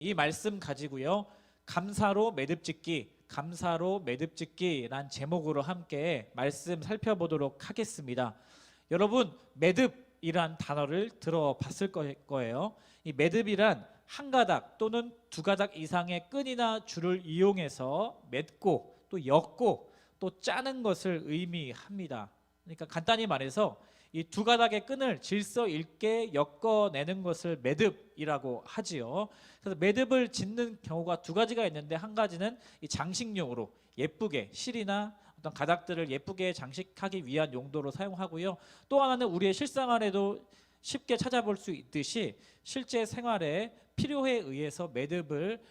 이 말씀 가지고요, 감사로 매듭짓기, 감사로 매듭짓기란 제목으로 함께 말씀 살펴보도록 하겠습니다. 여러분, 매듭이란 단어를 들어봤을 거예요. 이 매듭이란 한 가닥 또는 두 가닥 이상의 끈이나 줄을 이용해서 맺고 또 엮고 또 짜는 것을 의미합니다. 그러니까 간단히 말해서 이 두 가닥의 끈을 질서 있게 엮어내는 것을 매듭이라고 하지요. 그래서 매듭을 짓는 경우가 두 가지가 있는데, 한 가지는 이 장식용으로 예쁘게 실이나 어떤 가닥들을 예쁘게 장식하기 위한 용도로 사용하고요. 또 하나는 우리의 실생활에도 쉽게 찾아볼 수 있듯이 실제 생활에 필요에 의해서 매듭을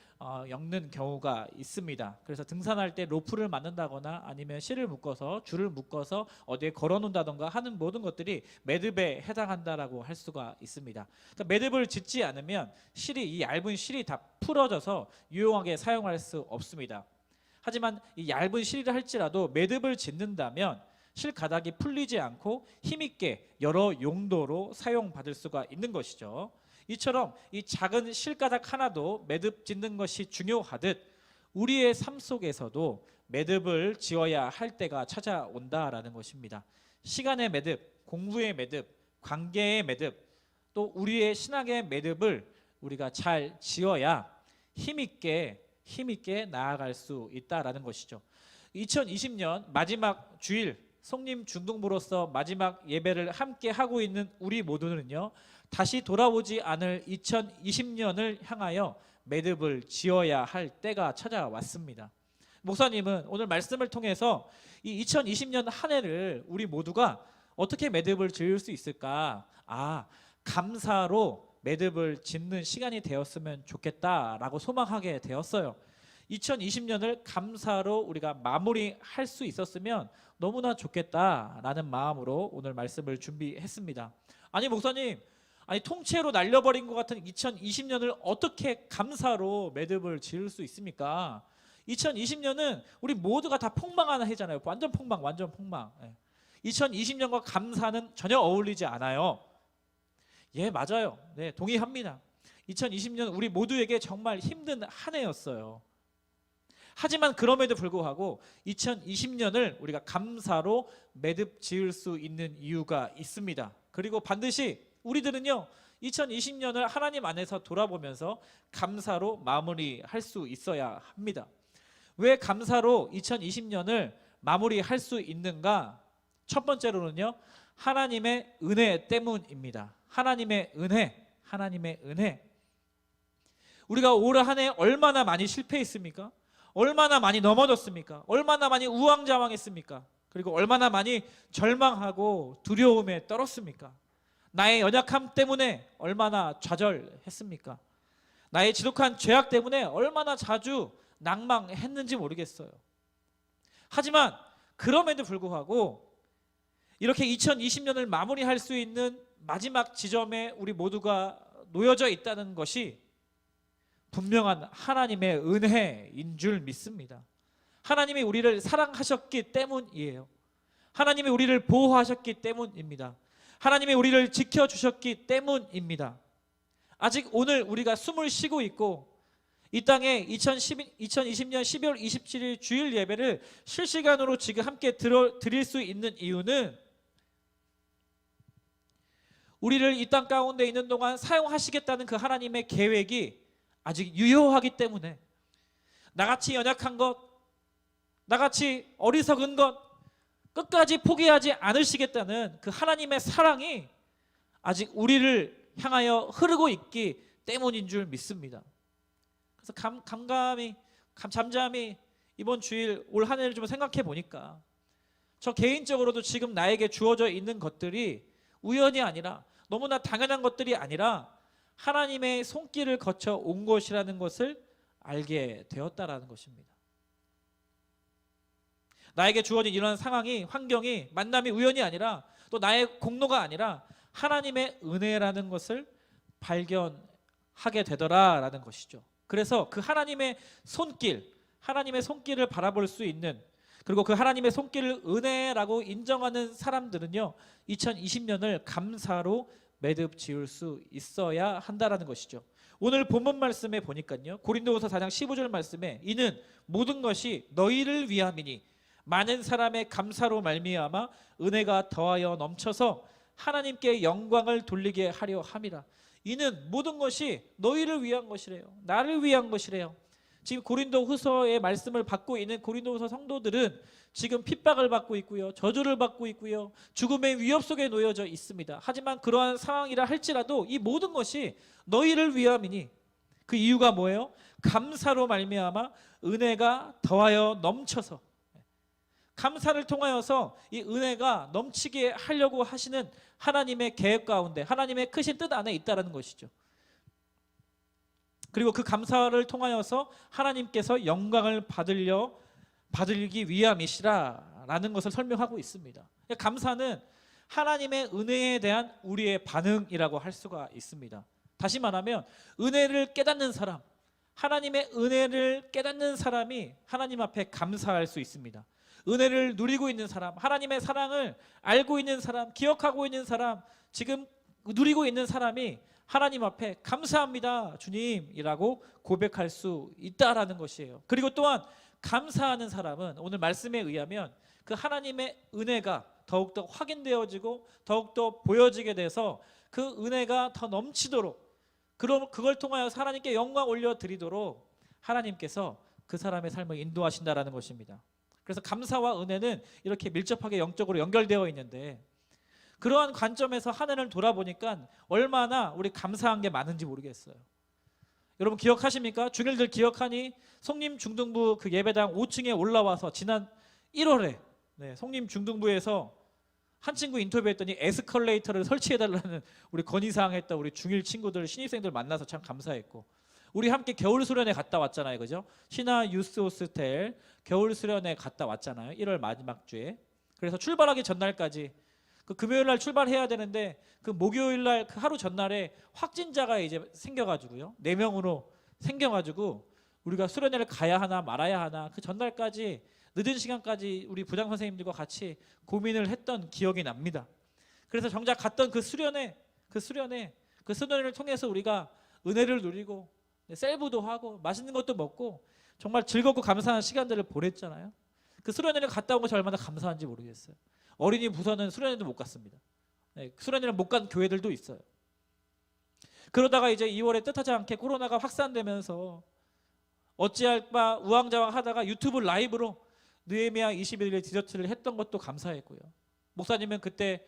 엮는 경우가 있습니다. 그래서 등산할 때 로프를 만든다거나 아니면 실을 묶어서 줄을 묶어서 어디에 걸어 놓는다던가 하는 모든 것들이 매듭에 해당한다라고 할 수가 있습니다. 그러니까 매듭을 짓지 않으면 이 얇은 실이 다 풀어져서 유용하게 사용할 수 없습니다. 하지만 이 얇은 실이라 할지라도 매듭을 짓는다면 실 가닥이 풀리지 않고 힘있게 여러 용도로 사용받을 수가 있는 것이죠. 이처럼 이 작은 실가닥 하나도 매듭 짓는 것이 중요하듯 우리의 삶 속에서도 매듭을 지어야 할 때가 찾아온다라는 것입니다. 시간의 매듭, 공부의 매듭, 관계의 매듭, 또 우리의 신앙의 매듭을 우리가 잘 지어야 힘있게 나아갈 수 있다라는 것이죠. 2020년 마지막 주일 성림 중등부로서 마지막 예배를 함께 하고 있는 우리 모두는요, 다시 돌아오지 않을 2020년을 향하여 매듭을 지어야 할 때가 찾아왔습니다. 목사님은 오늘 말씀을 통해서 이 2020년 한 해를 우리 모두가 어떻게 매듭을 지을 수 있을까? 감사로 매듭을 짓는 시간이 되었으면 좋겠다라고 소망하게 되었어요. 2020년을 감사로 우리가 마무리할 수 있었으면 너무나 좋겠다라는 마음으로 오늘 말씀을 준비했습니다. 아니 목사님, 통째로 날려버린 것 같은 2020년을 어떻게 감사로 매듭을 지을 수 있습니까? 2020년은 우리 모두가 다 폭망하는 해잖아요. 완전 폭망. 2020년과 감사는 전혀 어울리지 않아요. 예, 맞아요. 네, 동의합니다. 2020년 우리 모두에게 정말 힘든 한 해였어요. 하지만 그럼에도 불구하고 2020년을 우리가 감사로 매듭 지을 수 있는 이유가 있습니다. 그리고 반드시 우리들은요, 2020년을 하나님 안에서 돌아보면서 감사로 마무리할 수 있어야 합니다. 왜 감사로 2020년을 마무리할 수 있는가? 첫 번째로는요, 하나님의 은혜 때문입니다. 하나님의 은혜. 우리가 올 한 해 얼마나 많이 실패했습니까? 얼마나 많이 넘어졌습니까? 얼마나 많이 우왕좌왕했습니까? 그리고 얼마나 많이 절망하고 두려움에 떨었습니까? 나의 연약함 때문에 얼마나 좌절했습니까? 나의 지독한 죄악 때문에 얼마나 자주 낭망했는지 모르겠어요. 하지만 그럼에도 불구하고 이렇게 2020년을 마무리할 수 있는 마지막 지점에 우리 모두가 놓여져 있다는 것이 분명한 하나님의 은혜인 줄 믿습니다. 하나님이 우리를 사랑하셨기 때문이에요. 하나님이 우리를 보호하셨기 때문입니다. 하나님이 우리를 지켜주셨기 때문입니다. 아직 오늘 우리가 숨을 쉬고 있고 이 땅에 2020년 12월 27일 주일 예배를 실시간으로 지금 함께 드릴 수 있는 이유는 우리를 이 땅 가운데 있는 동안 사용하시겠다는 그 하나님의 계획이 아직 유효하기 때문에, 나같이 연약한 것, 나같이 어리석은 것 끝까지 포기하지 않으시겠다는 그 하나님의 사랑이 아직 우리를 향하여 흐르고 있기 때문인 줄 믿습니다. 그래서 잠잠히 이번 주일 올 한 해를 좀 생각해 보니까 저 개인적으로도 지금 나에게 주어져 있는 것들이 우연이 아니라, 너무나 당연한 것들이 아니라 하나님의 손길을 거쳐 온 것이라는 것을 알게 되었다라는 것입니다. 나에게 주어진 이런 상황이, 환경이, 만남이 우연이 아니라, 또 나의 공로가 아니라 하나님의 은혜라는 것을 발견하게 되더라라는 것이죠. 그래서 그 하나님의 손길을 바라볼 수 있는, 그리고 그 하나님의 손길을 은혜라고 인정하는 사람들은요, 2020년을 감사로 매듭 지을 수 있어야 한다라는 것이죠. 오늘 본문 말씀에 보니까요. 고린도후서 4장 15절 말씀에 이는 모든 것이 너희를 위함이니 많은 사람의 감사로 말미암아 은혜가 더하여 넘쳐서 하나님께 영광을 돌리게 하려 함이라. 이는 모든 것이 너희를 위한 것이래요. 나를 위한 것이래요. 지금 고린도후서의 말씀을 받고 있는 고린도후서 성도들은 지금 핍박을 받고 있고요. 저주를 받고 있고요. 죽음의 위협 속에 놓여져 있습니다. 하지만 그러한 상황이라 할지라도 이 모든 것이 너희를 위함이니 그 이유가 뭐예요? 감사로 말미암아 은혜가 더하여 넘쳐서, 감사를 통하여서 이 은혜가 넘치게 하려고 하시는 하나님의 계획 가운데 하나님의 크신 뜻 안에 있다는 것이죠. 그리고 그 감사를 통하여서 하나님께서 영광을 받으기 위함이시라라는 것을 설명하고 있습니다. 감사는 하나님의 은혜에 대한 우리의 반응이라고 할 수가 있습니다. 다시 말하면 은혜를 깨닫는 사람, 하나님의 은혜를 깨닫는 사람이 하나님 앞에 감사할 수 있습니다. 은혜를 누리고 있는 사람, 하나님의 사랑을 알고 있는 사람, 기억하고 있는 사람, 지금 누리고 있는 사람이 하나님 앞에 감사합니다 주님이라고 고백할 수 있다라는 것이에요. 그리고 또한 감사하는 사람은 오늘 말씀에 의하면 그 하나님의 은혜가 더욱더 확인되어지고 더욱더 보여지게 돼서 그 은혜가 더 넘치도록, 그럼 그걸 통하여 하나님께 영광 올려드리도록 하나님께서 그 사람의 삶을 인도하신다라는 것입니다. 그래서 감사와 은혜는 이렇게 밀접하게 영적으로 연결되어 있는데, 그러한 관점에서 한 해를 돌아보니까 얼마나 우리 감사한 게 많은지 모르겠어요. 여러분 기억하십니까? 중일들 기억하니? 송림 중등부 그 예배당 5층에 올라와서 지난 1월에 송림 중등부에서 한 친구 인터뷰했더니 에스컬레이터를 설치해달라는 우리 건의사항 했던 우리 중일 친구들, 신입생들 만나서 참 감사했고, 우리 함께 겨울 수련회 갔다 왔잖아요, 그죠? 신화 유스 호스텔 겨울 수련회 갔다 왔잖아요, 1월 마지막 주에. 그래서 출발하기 전날까지 그 금요일 날 출발해야 되는데 그 목요일 날 그 하루 전날에 확진자가 이제 생겨가지고요, 4명으로 생겨가지고 우리가 수련회를 가야 하나 말아야 하나 그 전날까지 늦은 시간까지 우리 부장 선생님들과 같이 고민을 했던 기억이 납니다. 그래서 정작 갔던 그 수련회를 통해서 우리가 은혜를 누리고 셀프도 하고 맛있는 것도 먹고 정말 즐겁고 감사한 시간들을 보냈잖아요. 그 수련회를 갔다 온 것이 얼마나 감사한지 모르겠어요. 어린이 부서는 수련회도 못 갔습니다. 수련회를 못 간 교회들도 있어요. 그러다가 이제 2월에 뜻하지 않게 코로나가 확산되면서 어찌할 바 우왕좌왕 하다가 유튜브 라이브로 느헤미야 21일의 디저트를 했던 것도 감사했고요. 목사님은 그때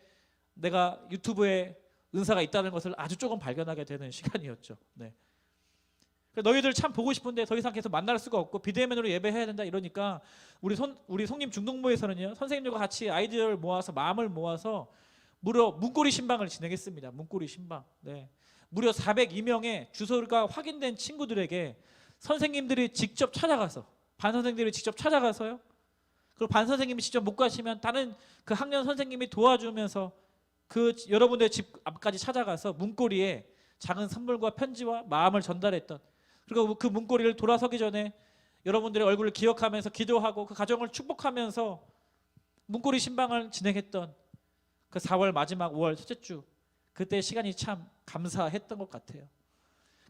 내가 유튜브에 은사가 있다는 것을 아주 조금 발견하게 되는 시간이었죠. 너희들 참 보고 싶은데 더 이상 계속 만날 수가 없고 비대면으로 예배해야 된다 이러니까 우리 송림 중동부에서는요, 선생님들과 같이 아이디어를 모아서 마음을 모아서 무려 문고리 신방을 진행했습니다. 문고리 신방. 무려 402명의 주소가 확인된 친구들에게 선생님들이 직접 찾아가서, 반 선생님들이 직접 찾아가서요, 그리고 반 선생님이 직접 못 가시면 다른 그 학년 선생님이 도와주면서 그 여러분들 집 앞까지 찾아가서 문고리에 작은 선물과 편지와 마음을 전달했던, 그리고 그 문고리를 돌아서기 전에 여러분들의 얼굴을 기억하면서 기도하고 그 가정을 축복하면서 문고리 신방을 진행했던 그 4월 마지막 5월 첫째 주, 그때 시간이 참 감사했던 것 같아요.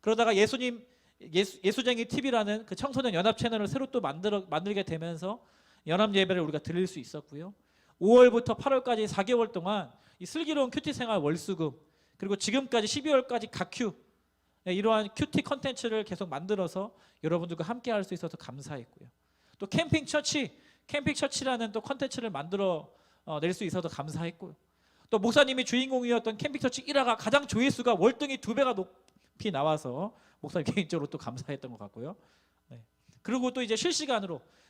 그러다가 예수쟁이 TV라는 그 청소년 연합 채널을 새로 또 만들게 되면서 연합 예배를 우리가 드릴 수 있었고요. 5월부터 8월까지 4개월 동안 이 슬기로운 큐티 생활 월수금, 그리고 지금까지 12월까지 각큐, 이러한 큐티 컨텐츠를 계속 만들어서 여러분들과 함께 할 수 있어서 감사했고요. 또 캠핑 처치라는 또 컨텐츠를 만들어 낼 수 있어서 감사했고요. 또 목사님이 주인공이었던 캠핑 처치 1화가 가장 조회수가 월등히 2배가 높이 나와서 목사님 개인적으로 또 감사했던 것 같고요. 그리고 또 이제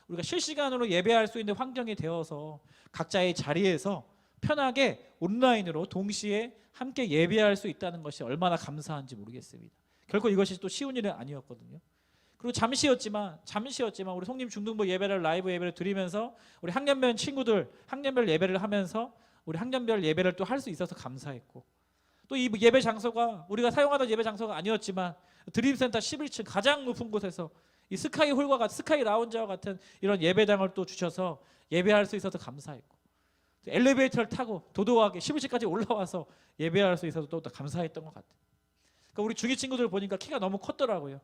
우리가 실시간으로 예배할 수 있는 환경이 되어서 각자의 자리에서 편하게 온라인으로 동시에 함께 예배할 수 있다는 것이 얼마나 감사한지 모르겠습니다. 결코 이것이 또 쉬운 일은 아니었거든요. 그리고 잠시였지만 우리 송림 중등부 예배를, 라이브 예배를 드리면서 우리 학년별 친구들 학년별 예배를 하면서 우리 학년별 예배를 또 할 수 있어서 감사했고, 또 이 예배 장소가 우리가 사용하던 예배 장소가 아니었지만 드림센터 11층 가장 높은 곳에서 이 스카이 홀과 같은, 스카이 라운지와 같은 이런 예배당을 또 주셔서 예배할 수 있어서 감사했고, 엘리베이터를 타고 도도하게 11층까지 올라와서 예배할 수 있어서 또 감사했던 것 같아요. 그러니까 우리 중2 친구들 보니까 키가 너무 컸더라고요.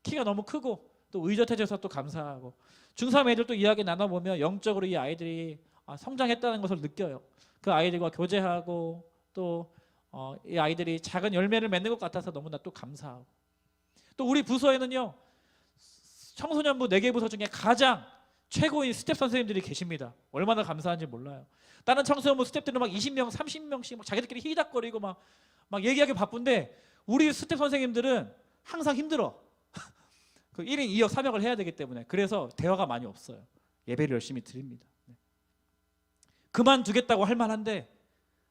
키가 너무 크고 또 의젓해져서 또 감사하고, 중3 애들 또 이야기 나눠보면 영적으로 이 아이들이 성장했다는 것을 느껴요. 그 아이들과 교제하고 또 이 아이들이 작은 열매를 맺는 것 같아서 너무나 또 감사하고, 또 우리 부서에는요 청소년부 4개 부서 중에 가장 최고인 스텝 선생님들이 계십니다. 얼마나 감사한지 몰라요. 다른 청소년부 스텝들은 막 20명, 30명씩 막 자기들끼리 히닥거리고 막 얘기하기 바쁜데, 우리 스텝 선생님들은 항상 힘들어. 그 1인 2역 3역을 해야 되기 때문에. 그래서 대화가 많이 없어요. 예배를 열심히 드립니다. 그만두겠다고 할 만한데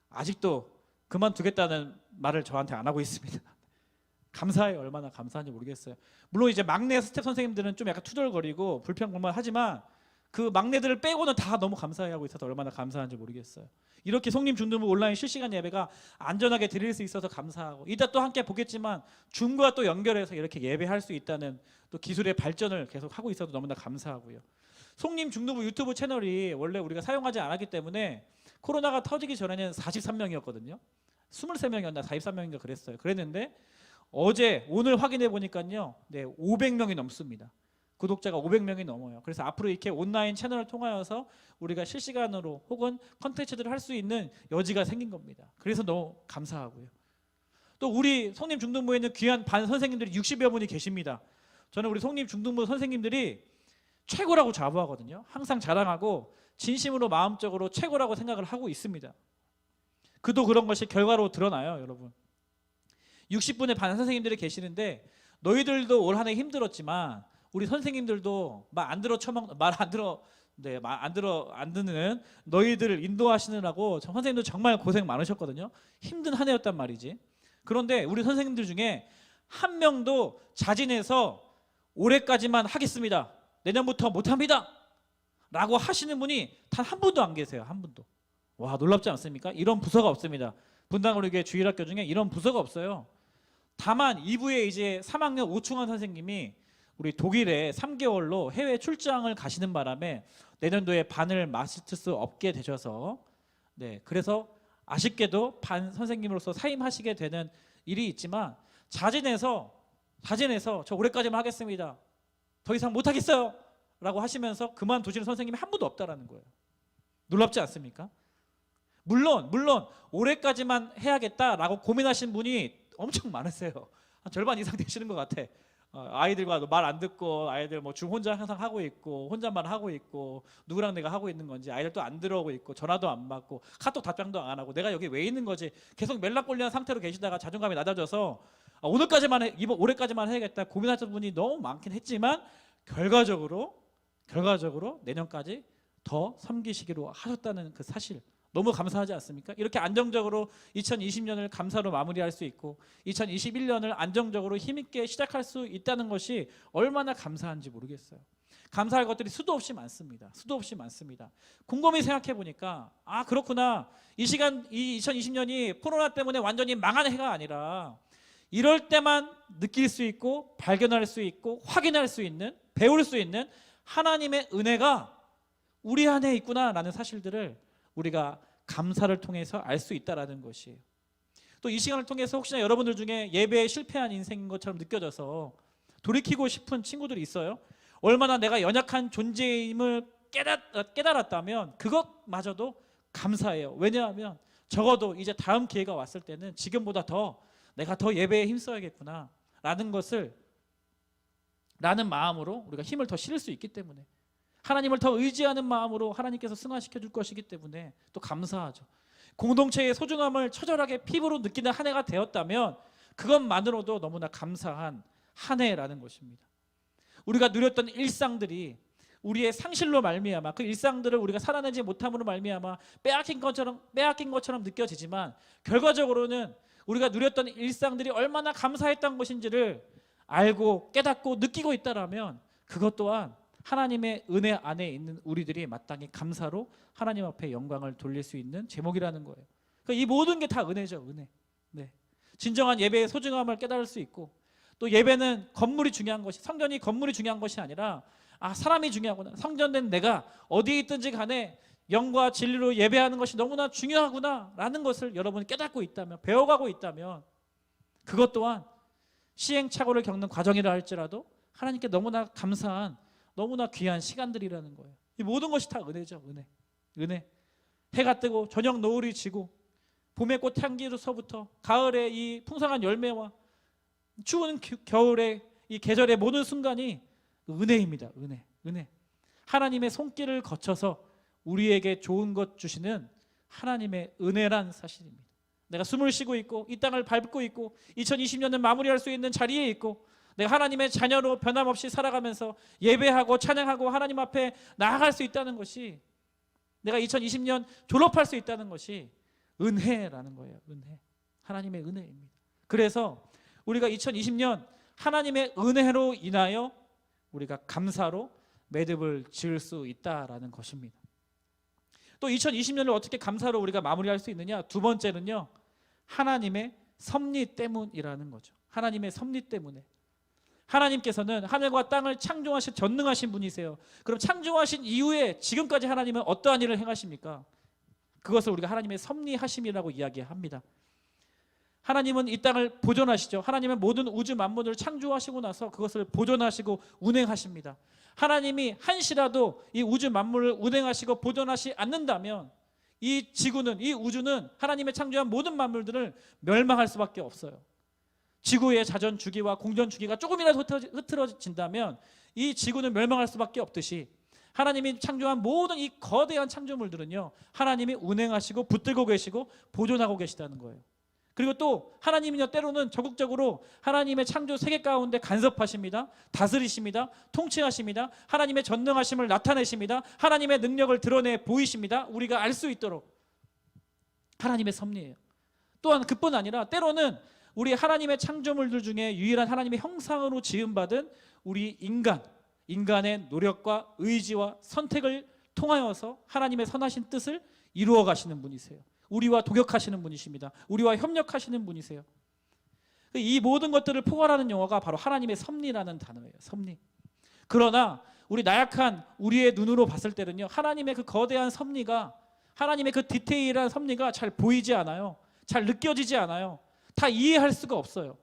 아직도 그만두겠다는 말을 저한테 안 하고 있습니다. 감사해요. 얼마나 감사한지 모르겠어요. 물론 이제 막내 스텝 선생님들은 좀 약간 투덜거리고 불평불만하지만 그 막내들을 빼고는 다 너무 감사해하고 있어서 얼마나 감사한지 모르겠어요. 이렇게 성림 중등부 온라인 실시간 예배가 안전하게 드릴 수 있어서 감사하고, 이따 또 함께 보겠지만 줌과 또 연결해서 이렇게 예배할 수 있다는 또 기술의 발전을 계속 하고 있어서 너무나 감사하고요. 성림 중등부 유튜브 채널이 원래 우리가 사용하지 않았기 때문에 코로나가 터지기 전에는 43명이었거든요. 23명이었나 43명인가 그랬는데 오늘 확인해 보니까요, 500명이 넘습니다. 구독자가 500명이 넘어요. 그래서 앞으로 이렇게 온라인 채널을 통하여서 우리가 실시간으로 혹은 컨텐츠들을 할 수 있는 여지가 생긴 겁니다. 그래서 너무 감사하고요. 또 우리 성림 중등부에는 귀한 반 선생님들이 60여 분이 계십니다. 저는 우리 성림 중등부 선생님들이 최고라고 자부하거든요. 항상 자랑하고 진심으로 마음적으로 최고라고 생각을 하고 있습니다. 그도 그런 것이 결과로 드러나요, 여러분. 60분의 반 선생님들이 계시는데, 너희들도 올 한 해 힘들었지만 우리 선생님들도 말 안 듣는 너희들을 인도하시느라고 선생님도 정말 고생 많으셨거든요. 힘든 한 해였단 말이지. 그런데 우리 선생님들 중에 한 명도 자진해서 올해까지만 하겠습니다, 내년부터 못합니다 라고 하시는 분이 단 한 분도 안 계세요. 한 분도. 와, 놀랍지 않습니까? 이런 부서가 없습니다. 분당우리교회 주일학교 중에 이런 부서가 없어요. 다만 2부에 이제 3학년 오충환 선생님이 우리 독일에 3개월로 해외 출장을 가시는 바람에 내년도에 반을 맡을 수 없게 되셔서, 그래서 아쉽게도 반 선생님으로서 사임하시게 되는 일이 있지만, 자진해서 저 올해까지만 하겠습니다, 더 이상 못하겠어요 라고 하시면서 그만두시는 선생님이 한 분도 없다라는 거예요. 놀랍지 않습니까? 물론 올해까지만 해야겠다라고 고민하신 분이 엄청 많으세요. 한 절반 이상 되시는 것 같아. 아이들과 말 안 듣고, 아이들 뭐 중 혼자 항상 하고 있고, 혼잣말 하고 있고, 누구랑 내가 하고 있는 건지 아이들 또 안 들어오고 있고, 전화도 안 받고, 카톡 답장도 안 하고, 내가 여기 왜 있는 거지, 계속 멜락골리한 상태로 계시다가 자존감이 낮아져서 올해까지만 해야겠다 고민하셨던 분이 너무 많긴 했지만, 결과적으로 내년까지 더 섬기시기로 하셨다는 그 사실, 너무 감사하지 않습니까? 이렇게 안정적으로 2020년을 감사로 마무리할 수 있고 2021년을 안정적으로 힘있게 시작할 수 있다는 것이 얼마나 감사한지 모르겠어요. 감사할 것들이 수도 없이 많습니다. 곰곰이 생각해 보니까, 그렇구나, 이 2020년이 코로나 때문에 완전히 망한 해가 아니라 이럴 때만 느낄 수 있고 발견할 수 있고 확인할 수 있는, 배울 수 있는 하나님의 은혜가 우리 안에 있구나라는 사실들을 우리가 감사를 통해서 알 수 있다라는 것이에요. 또 이 시간을 통해서 혹시나 여러분들 중에 예배에 실패한 인생인 것처럼 느껴져서 돌이키고 싶은 친구들이 있어요. 얼마나 내가 연약한 존재임을 깨달았다면 그것마저도 감사해요. 왜냐하면 적어도 이제 다음 기회가 왔을 때는 지금보다 내가 더 예배에 힘써야겠구나 라는 마음으로 우리가 힘을 더 실을 수 있기 때문에, 하나님을 더 의지하는 마음으로 하나님께서 승화시켜 줄 것이기 때문에 또 감사하죠. 공동체의 소중함을 처절하게 피부로 느끼는 한 해가 되었다면 그것만으로도 너무나 감사한 한 해라는 것입니다. 우리가 누렸던 일상들이 우리의 상실로 말미암아, 그 일상들을 우리가 살아내지 못함으로 말미암아 빼앗긴 것처럼 느껴지지만, 결과적으로는 우리가 누렸던 일상들이 얼마나 감사했던 것인지를 알고 깨닫고 느끼고 있다라면, 그것 또한 하나님의 은혜 안에 있는 우리들이 마땅히 감사로 하나님 앞에 영광을 돌릴 수 있는 제목이라는 거예요. 그러니까 이 모든 게 다 은혜죠, 은혜. 진정한 예배의 소중함을 깨달을 수 있고, 또 예배는 성전이 건물이 중요한 것이 아니라 사람이 중요하구나, 성전된 내가 어디에 있든지 간에 영과 진리로 예배하는 것이 너무나 중요하구나 라는 것을 여러분이 깨닫고 있다면, 배워가고 있다면, 그것 또한 시행착오를 겪는 과정이라 할지라도 하나님께 너무나 감사한, 너무나 귀한 시간들이라는 거예요. 이 모든 것이 다 은혜죠. 은혜. 해가 뜨고 저녁 노을이 지고 봄의 꽃 향기로서부터 가을의 이 풍성한 열매와 추운 겨울의 이 계절의 모든 순간이 은혜입니다. 은혜. 하나님의 손길을 거쳐서 우리에게 좋은 것 주시는 하나님의 은혜란 사실입니다. 내가 숨을 쉬고 있고 이 땅을 밟고 있고 2020년을 마무리할 수 있는 자리에 있고 내가 하나님의 자녀로 변함없이 살아가면서 예배하고 찬양하고 하나님 앞에 나아갈 수 있다는 것이, 내가 2020년 졸업할 수 있다는 것이 은혜라는 거예요. 하나님의 은혜입니다. 그래서 우리가 2020년 하나님의 은혜로 인하여 우리가 감사로 매듭을 지을 수 있다라는 것입니다. 또 2020년을 어떻게 감사로 우리가 마무리할 수 있느냐? 두 번째는요, 하나님의 섭리 때문이라는 거죠. 하나님의 섭리 때문에. 하나님께서는 하늘과 땅을 창조하신 전능하신 분이세요. 그럼 창조하신 이후에 지금까지 하나님은 어떠한 일을 행하십니까? 그것을 우리가 하나님의 섭리하심이라고 이야기합니다. 하나님은 이 땅을 보존하시죠. 하나님은 모든 우주 만물을 창조하시고 나서 그것을 보존하시고 운행하십니다. 하나님이 한시라도 이 우주 만물을 운행하시고 보존하시 않는다면 이 지구는, 이 우주는 하나님의 창조한 모든 만물들을 멸망할 수밖에 없어요. 지구의 자전 주기와 공전 주기가 조금이라도 흐트러진다면 이 지구는 멸망할 수밖에 없듯이 하나님이 창조한 모든 이 거대한 창조물들은요, 하나님이 운행하시고 붙들고 계시고 보존하고 계시다는 거예요. 그리고 또 하나님은요, 때로는 적극적으로 하나님의 창조 세계 가운데 간섭하십니다. 다스리십니다. 통치하십니다. 하나님의 전능하심을 나타내십니다. 하나님의 능력을 드러내 보이십니다. 우리가 알 수 있도록 하나님의 섭리예요. 또한 그뿐 아니라 때로는 우리 하나님의 창조물들 중에 유일한 하나님의 형상으로 지음받은 우리 인간의 노력과 의지와 선택을 통하여서 하나님의 선하신 뜻을 이루어 가시는 분이세요. 우리와 동역하시는 분이십니다. 우리와 협력하시는 분이세요. 이 모든 것들을 포괄하는 용어가 바로 하나님의 섭리라는 단어예요. 섭리. 그러나 우리 나약한 우리의 눈으로 봤을 때는요, 하나님의 그 거대한 섭리가, 하나님의 그 디테일한 섭리가 잘 보이지 않아요. 잘 느껴지지 않아요. 다 이해할 수가 없어요.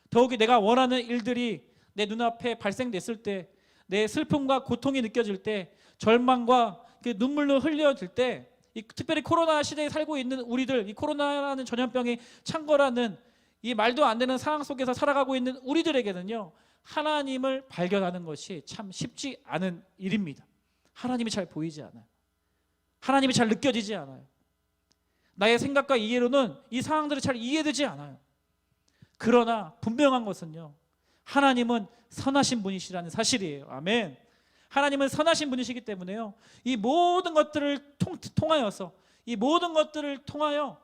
더욱이 내가 원하는 일들이 내 눈앞에 발생됐을 때, 내 슬픔과 고통이 느껴질 때, 절망과 그 눈물로 흘려질 때, 특별히 코로나 시대에 살고 있는 우리들, 이 코로나라는 전염병이 창궐하는 이 말도 안 되는 상황 속에서 살아가고 있는 우리들에게는요, 하나님을 발견하는 것이 참 쉽지 않은 일입니다. 하나님이 잘 보이지 않아요. 하나님이 잘 느껴지지 않아요. 나의 생각과 이해로는 이 상황들이 잘 이해되지 않아요. 그러나 분명한 것은요, 하나님은 선하신 분이시라는 사실이에요. 아멘. 하나님은 선하신 분이시기 때문에요, 이 모든 것들을 통하여서, 이 모든 것들을 통하여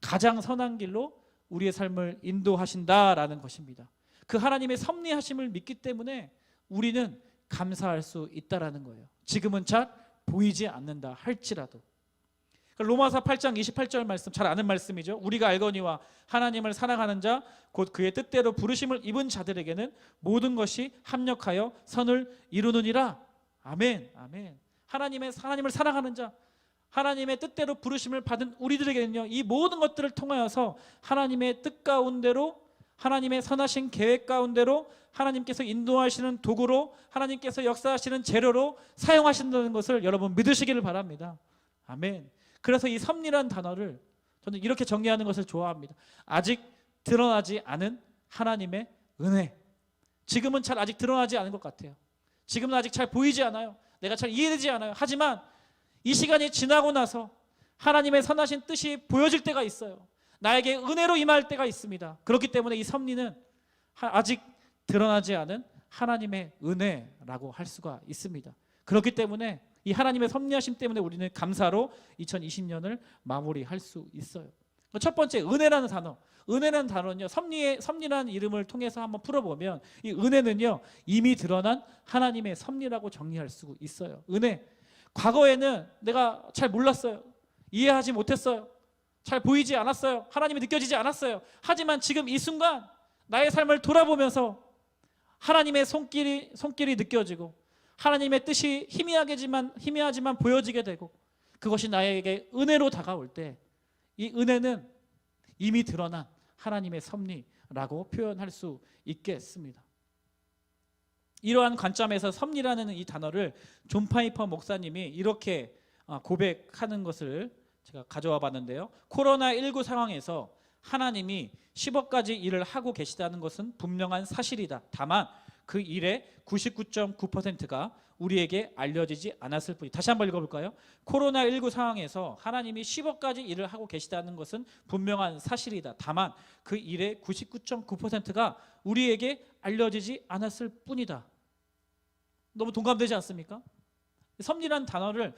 가장 선한 길로 우리의 삶을 인도하신다라는 것입니다. 그 하나님의 섭리하심을 믿기 때문에 우리는 감사할 수 있다라는 거예요. 지금은 잘 보이지 않는다 할지라도. 로마서 8장 28절 말씀, 잘 아는 말씀이죠. 우리가 알거니와 하나님을 사랑하는 자 곧 그의 뜻대로 부르심을 입은 자들에게는 모든 것이 합력하여 선을 이루느니라. 아멘. 아멘. 하나님을 사랑하는 자, 하나님의 뜻대로 부르심을 받은 우리들에게는요, 이 모든 것들을 통하여서 하나님의 뜻 가운데로, 하나님의 선하신 계획 가운데로 하나님께서 인도하시는 도구로, 하나님께서 역사하시는 재료로 사용하신다는 것을 여러분 믿으시기를 바랍니다. 아멘. 그래서 이 섭리란 단어를 저는 이렇게 정리하는 것을 좋아합니다. 아직 드러나지 않은 하나님의 은혜. 지금은 잘 아직 드러나지 않은 것 같아요. 지금은 아직 잘 보이지 않아요. 내가 잘 이해되지 않아요. 하지만 이 시간이 지나고 나서 하나님의 선하신 뜻이 보여질 때가 있어요. 나에게 은혜로 임할 때가 있습니다. 그렇기 때문에 이 섭리는 아직 드러나지 않은 하나님의 은혜라고 할 수가 있습니다. 그렇기 때문에 이 하나님의 섭리하심 때문에 우리는 감사로 2020년을 마무리할 수 있어요. 첫 번째, 은혜라는 단어. 은혜라는 단어는요, 섭리라는 이름을 통해서 한번 풀어보면 이 은혜는요, 이미 드러난 하나님의 섭리라고 정리할 수 있어요. 은혜. 과거에는 내가 잘 몰랐어요. 이해하지 못했어요. 잘 보이지 않았어요. 하나님이 느껴지지 않았어요. 하지만 지금 이 순간 나의 삶을 돌아보면서 하나님의 손길이 느껴지고 하나님의 뜻이 희미하지만 보여지게 되고 그것이 나에게 은혜로 다가올 때 이 은혜는 이미 드러난 하나님의 섭리, 라고 표현할 수 있겠습니다. 이러한 관점에서 섭리라는 이 단어를 존 파이퍼 목사님이 이렇게 고백하는 것을 제가 가져와 봤는데요. 코로나19 상황에서 하나님이 10억 가지 일을 하고 계시다는 것은 분명한 사실이다. 다만 그 일의 99.9%가 우리에게 알려지지 않았을 뿐이다. 다시 한번 읽어볼까요? 코로나19 상황에서 하나님이 10억 가지 일을 하고 계시다는 것은 분명한 사실이다. 다만 그 일의 99.9%가 우리에게 알려지지 않았을 뿐이다. 너무 동감되지 않습니까? 섭리란 단어를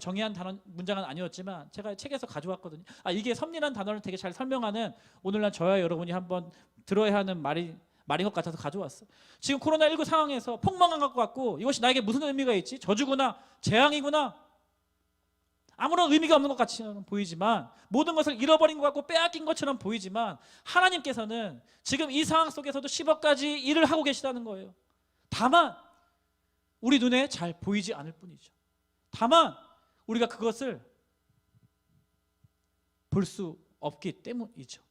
정의한 문장은 아니었지만 제가 책에서 가져왔거든요. 이게 섭리란 단어를 되게 잘 설명하는 오늘날 저와 여러분이 한번 들어야 하는 말인 것 같아서 가져왔어. 지금 코로나19 상황에서 폭망한 것 같고 이것이 나에게 무슨 의미가 있지? 저주구나, 재앙이구나. 아무런 의미가 없는 것 같이 보이지만, 모든 것을 잃어버린 것 같고 빼앗긴 것처럼 보이지만, 하나님께서는 지금 이 상황 속에서도 10억 가지 일을 하고 계시다는 거예요. 다만 우리 눈에 잘 보이지 않을 뿐이죠. 다만 우리가 그것을 볼 수 없기 때문이죠.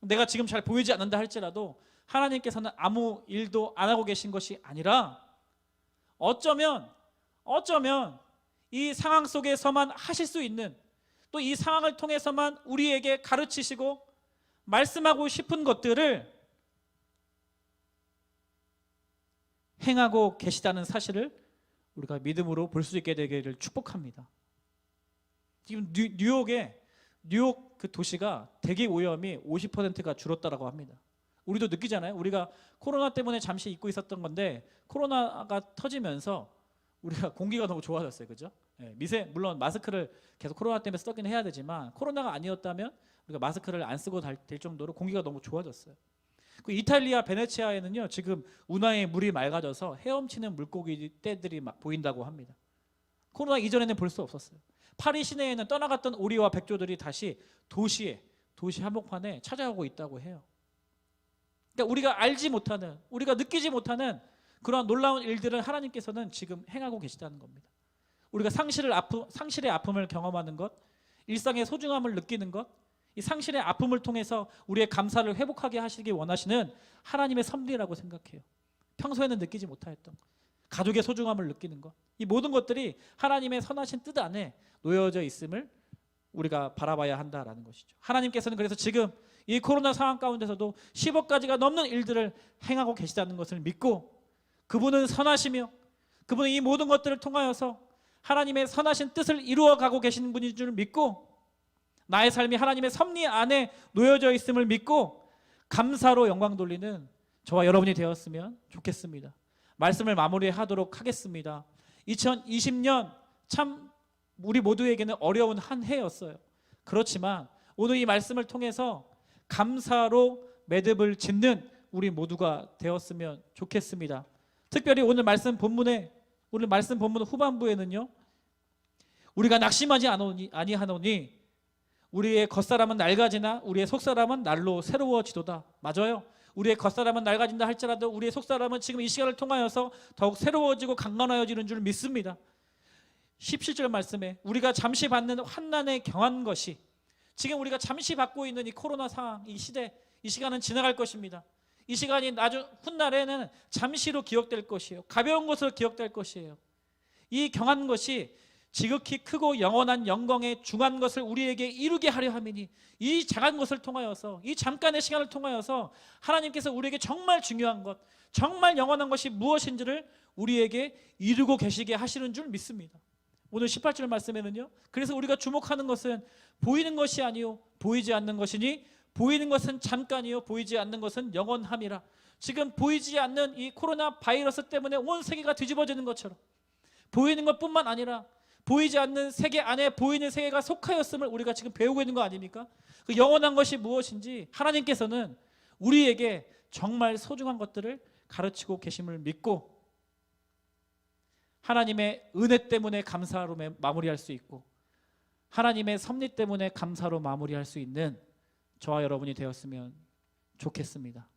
내가 지금 잘 보이지 않는다 할지라도 하나님께서는 아무 일도 안 하고 계신 것이 아니라 어쩌면 이 상황 속에서만 하실 수 있는, 또 이 상황을 통해서만 우리에게 가르치시고 말씀하고 싶은 것들을 행하고 계시다는 사실을 우리가 믿음으로 볼 수 있게 되기를 축복합니다. 지금 뉴욕 그 도시가 대기 오염이 50%가 줄었다라고 합니다. 우리도 느끼잖아요. 우리가 코로나 때문에 잠시 잊고 있었던 건데 코로나가 터지면서 우리가 공기가 너무 좋아졌어요. 그죠? 물론 마스크를 계속 코로나 때문에 쓰긴 해야 되지만 코로나가 아니었다면 우리가 마스크를 안 쓰고 될 정도로 공기가 너무 좋아졌어요. 그 이탈리아 베네치아에는요, 지금 운하의 물이 맑아져서 헤엄치는 물고기 떼들이 막 보인다고 합니다. 코로나 이전에는 볼 수 없었어요. 파리 시내에는 떠나갔던 오리와 백조들이 다시 도시 한복판에 찾아오고 있다고 해요. 그러니까 우리가 알지 못하는, 우리가 느끼지 못하는 그러한 놀라운 일들을 하나님께서는 지금 행하고 계시다는 겁니다. 우리가 상실의 아픔을 경험하는 것, 일상의 소중함을 느끼는 것, 이 상실의 아픔을 통해서 우리의 감사를 회복하게 하시기 원하시는 하나님의 섭리라고 생각해요. 평소에는 느끼지 못하였던 가족의 소중함을 느끼는 것, 이 모든 것들이 하나님의 선하신 뜻 안에 놓여져 있음을 우리가 바라봐야 한다라는 것이죠. 하나님께서는 그래서 지금 이 코로나 상황 가운데서도 10억 가지가 넘는 일들을 행하고 계시다는 것을 믿고, 그분은 선하시며 그분은 이 모든 것들을 통하여서 하나님의 선하신 뜻을 이루어가고 계시는 분인 줄 믿고, 나의 삶이 하나님의 섭리 안에 놓여져 있음을 믿고 감사로 영광 돌리는 저와 여러분이 되었으면 좋겠습니다. 말씀을 마무리하도록 하겠습니다. 2020년 참 우리 모두에게는 어려운 한 해였어요. 그렇지만 오늘 이 말씀을 통해서 감사로 매듭을 짓는 우리 모두가 되었으면 좋겠습니다. 특별히 오늘 말씀 본문 후반부에는요, 우리가 낙심하지 아니하노니 우리의 겉사람은 낡아지나 우리의 속사람은 날로 새로워지도다. 맞아요. 우리의 겉사람은 낡아진다 할지라도 우리의 속사람은 지금 이 시간을 통하여서 더욱 새로워지고 강건하여지는 줄 믿습니다. 17절 말씀에 우리가 잠시 받는 환난에 경한 것이, 지금 우리가 잠시 받고 있는 이 코로나 상황, 이 시대, 이 시간은 지나갈 것입니다. 이 시간이 훗날에는 잠시로 기억될 것이에요. 가벼운 것으로 기억될 것이에요. 이 경한 것이 지극히 크고 영원한 영광의 중한 것을 우리에게 이루게 하려 함이니, 이 작은 것을 통하여서, 이 잠깐의 시간을 통하여서 하나님께서 우리에게 정말 중요한 것, 정말 영원한 것이 무엇인지를 우리에게 이루고 계시게 하시는 줄 믿습니다. 오늘 18절 말씀에는요, 그래서 우리가 주목하는 것은 보이는 것이 아니요 보이지 않는 것이니 보이는 것은 잠깐이요 보이지 않는 것은 영원함이라. 지금 보이지 않는 이 코로나 바이러스 때문에 온 세계가 뒤집어지는 것처럼 보이는 것뿐만 아니라 보이지 않는 세계 안에 보이는 세계가 속하였음을 우리가 지금 배우고 있는 거 아닙니까? 그 영원한 것이 무엇인지 하나님께서는 우리에게 정말 소중한 것들을 가르치고 계심을 믿고, 하나님의 은혜 때문에 감사로 마무리할 수 있고 하나님의 섭리 때문에 감사로 마무리할 수 있는 저와 여러분이 되었으면 좋겠습니다.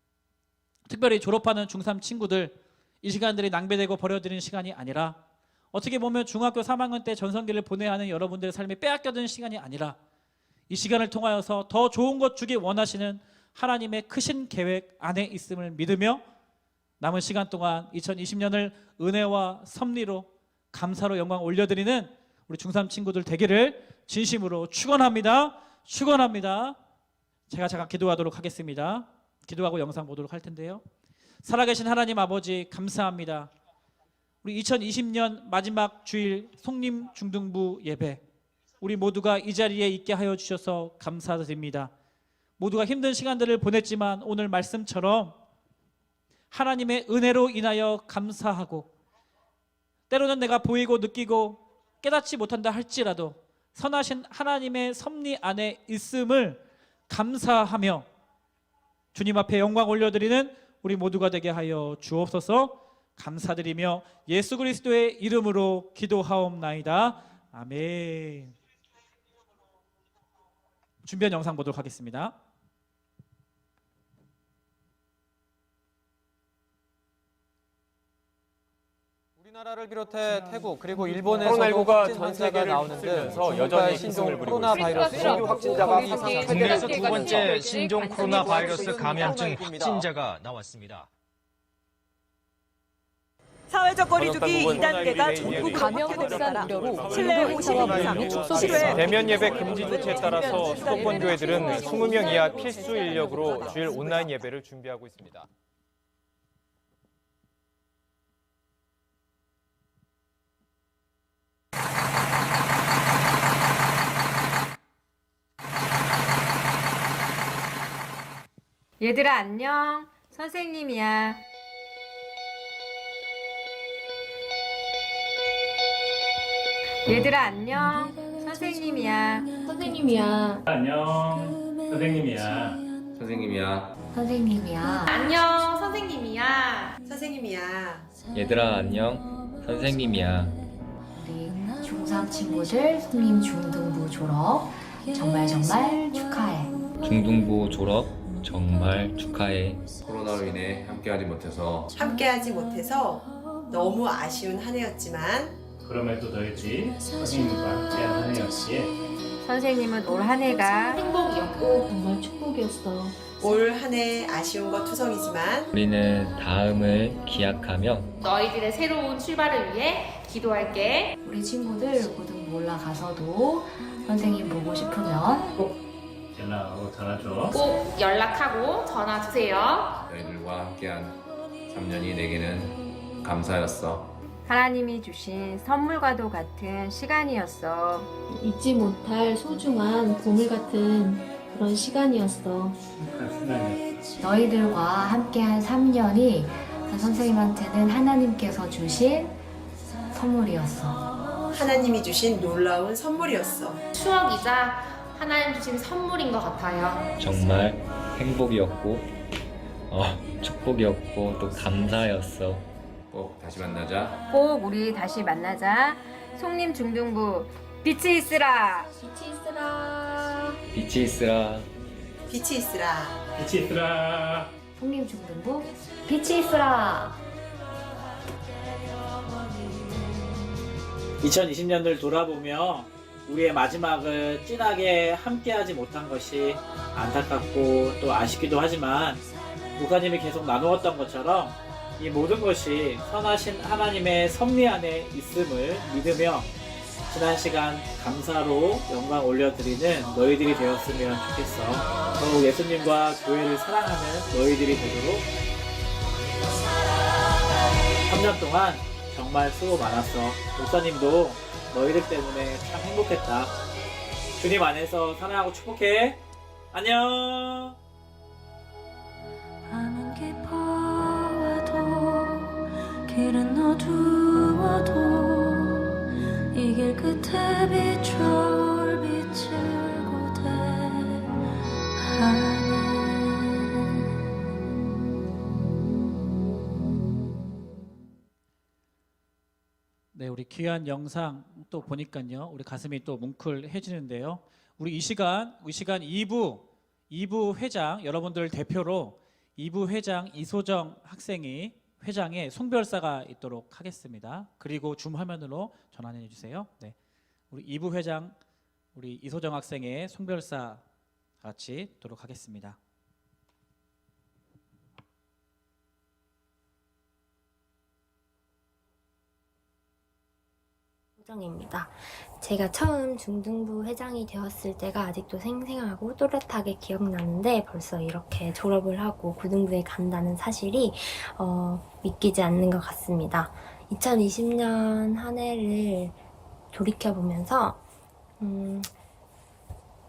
특별히 졸업하는 중3 친구들, 이 시간들이 낭비되고 버려지는 시간이 아니라, 어떻게 보면 중학교 3학년 때 전성기를 보내야 하는 여러분들의 삶이 빼앗겨드는 시간이 아니라, 이 시간을 통하여서 더 좋은 것 주기 원하시는 하나님의 크신 계획 안에 있음을 믿으며 남은 시간 동안 2020년을 은혜와 섭리로 감사로 영광 올려드리는 우리 중3 친구들 되기를 진심으로 축원합니다. 축원합니다. 제가 잠깐 기도하도록 하겠습니다. 기도하고 영상 보도록 할 텐데요. 살아계신 하나님 아버지 감사합니다. 우리 2020년 마지막 주일 송림 중등부 예배, 우리 모두가 이 자리에 있게 하여 주셔서 감사드립니다. 모두가 힘든 시간들을 보냈지만 오늘 말씀처럼 하나님의 은혜로 인하여 감사하고, 때로는 내가 보이고 느끼고 깨닫지 못한다 할지라도 선하신 하나님의 섭리 안에 있음을 감사하며 주님 앞에 영광 올려드리는 우리 모두가 되게 하여 주옵소서. 감사드리며 예수 그리스도의 이름으로 기도하옵나이다. 아멘. 준비한 영상 보도록 하겠습니다. 우리나라를 비롯해 태국 그리고 일본에서도 코로나19가 전 확진자가 세계를 나오는데 휩쓸면서 여전히 신종 기승을 부리고 코로나 바이러스 신규 확진자가 국내에서 두 번째 신종 코로나 바이러스 감염증 코로나19입니다. 확진자가 나왔습니다. 사회적 거리두기 번역단 2단계가 부분의 전국 이해를 감염 이해를 확산 이해를 우려로 실내 50인 이상, 네, 대면 예배 금지 조치에 따라서 수도권 교회들은 20명 이하 필수 인력으로 주일 온라인 예배를 준비하고 있습니다. 얘들아 안녕. 선생님이야. 얘들아 안녕. 선생님이야. 선생님이야. 안녕, 선생님이야. 선생님이야. 선생님이야. 안녕. 선생님이야. 선생님이야. 얘들아 안녕. 선생님이야. 우리 중3 친구들 송림 중등부 졸업 정말 축하해. 중등부 졸업 정말 축하해. 코로나로 인해 함께하지 못해서 너무 아쉬운 한 해였지만 그럼에도 더했지 선생님과 함께한 한 해였기에 선생님은 올 한 해가 행복이었고 정말 축복이었어. 올 한 해 아쉬운 것 투성이지만 우리는 다음을 기약하며 너희들의 새로운 출발을 위해 기도할게. 우리 친구들 고등부 올라가서도 선생님 보고 싶으면 연락하고 전화 줘. 꼭 연락하고 전화 주세요. 너희들과 함께한 3년이 내게는 감사였어. 하나님이 주신 선물과도 같은 시간이었어. 잊지 못할 소중한 보물 같은 그런 시간이었어. 너희들과 함께한 3년이 선생님한테는 하나님께서 주신 선물이었어. 하나님이 주신 놀라운 선물이었어. 추억이자 하나님 주신 선물인 것 같아요. 정말 행복이었고 축복이었고 또 감사였어. 꼭 다시 만나자. 꼭 우리 다시 만나자. 송림 중등부 빛이 있으라. 빛이 있으라. 빛이 있으라. 빛이 있으라. 빛이 있으라. 송림 중등부 빛이 있으라. 2020년을 돌아보며 우리의 마지막을 진하게 함께하지 못한 것이 안타깝고 또 아쉽기도 하지만 목사님이 계속 나누었던 것처럼 이 모든 것이 선하신 하나님의 섭리 안에 있음을 믿으며 지난 시간 감사로 영광 올려드리는 너희들이 되었으면 좋겠어. 더욱 예수님과 교회를 사랑하는 너희들이 되도록 3년 동안 정말 수고 많았어. 목사님도 너희들 때문에 참 행복했다. 주님 안에서 사랑하고 축복해. 안녕. 밤은 깊어와도 길은 어두워도 이 길 끝에 비춰올 빛을 고대하네. 네, 우리 귀한 영상 또 보니까요, 우리 가슴이 또 뭉클해지는데요. 우리 이 시간 2부 회장 여러분들 대표로 2부 회장 이소정 학생이 회장의 송별사가 있도록 하겠습니다. 그리고 줌 화면으로 전환해 주세요. 네, 우리 2부 회장 우리 이소정 학생의 송별사 같이 있도록 하겠습니다. 박정희입니다. 제가 처음 중등부 회장이 되었을 때가 아직도 생생하고 또렷하게 기억나는데 벌써 이렇게 졸업을 하고 고등부에 간다는 사실이 믿기지 않는 것 같습니다. 2020년 한 해를 돌이켜보면서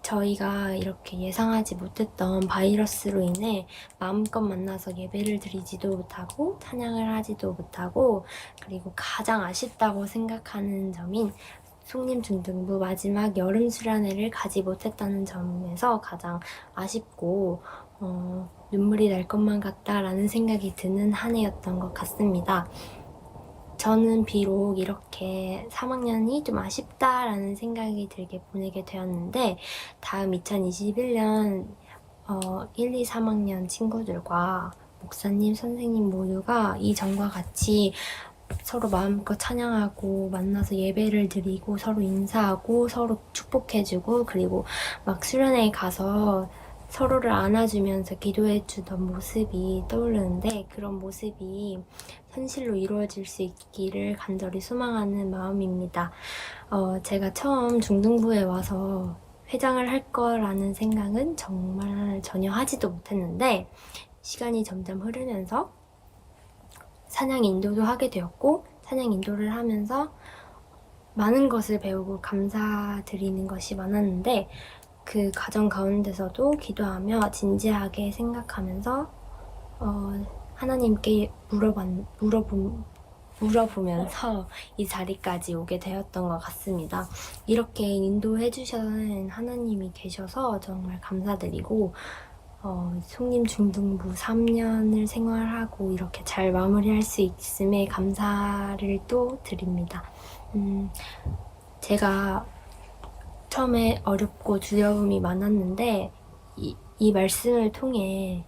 저희가 이렇게 예상하지 못했던 바이러스로 인해 마음껏 만나서 예배를 드리지도 못하고 찬양을 하지도 못하고 그리고 가장 아쉽다고 생각하는 점인 송림중등부 마지막 여름 수련회를 가지 못했다는 점에서 가장 아쉽고 눈물이 날 것만 같다라는 생각이 드는 한 해였던 것 같습니다. 저는 비록 이렇게 3학년이 좀 아쉽다라는 생각이 들게 보내게 되었는데 다음 2021년 1, 2, 3학년 친구들과 목사님, 선생님 모두가 이전과 같이 서로 마음껏 찬양하고 만나서 예배를 드리고 서로 인사하고 서로 축복해주고 그리고 막 수련회에 가서 서로를 안아주면서 기도해주던 모습이 떠오르는데 그런 모습이 현실로 이루어질 수 있기를 간절히 소망하는 마음입니다. 제가 처음 중등부에 와서 회장을 할 거라는 생각은 정말 전혀 하지도 못했는데 시간이 점점 흐르면서 찬양 인도도 하게 되었고 찬양 인도를 하면서 많은 것을 배우고 감사드리는 것이 많았는데 그 과정 가운데서도 기도하며 진지하게 생각하면서 하나님께 물어보면서 이 자리까지 오게 되었던 것 같습니다. 이렇게 인도해 주신 하나님이 계셔서 정말 감사드리고 송림중등부 3년을 생활하고 이렇게 잘 마무리할 수 있음에 감사를 또 드립니다. 제가 처음에 어렵고 두려움이 많았는데 이 말씀을 통해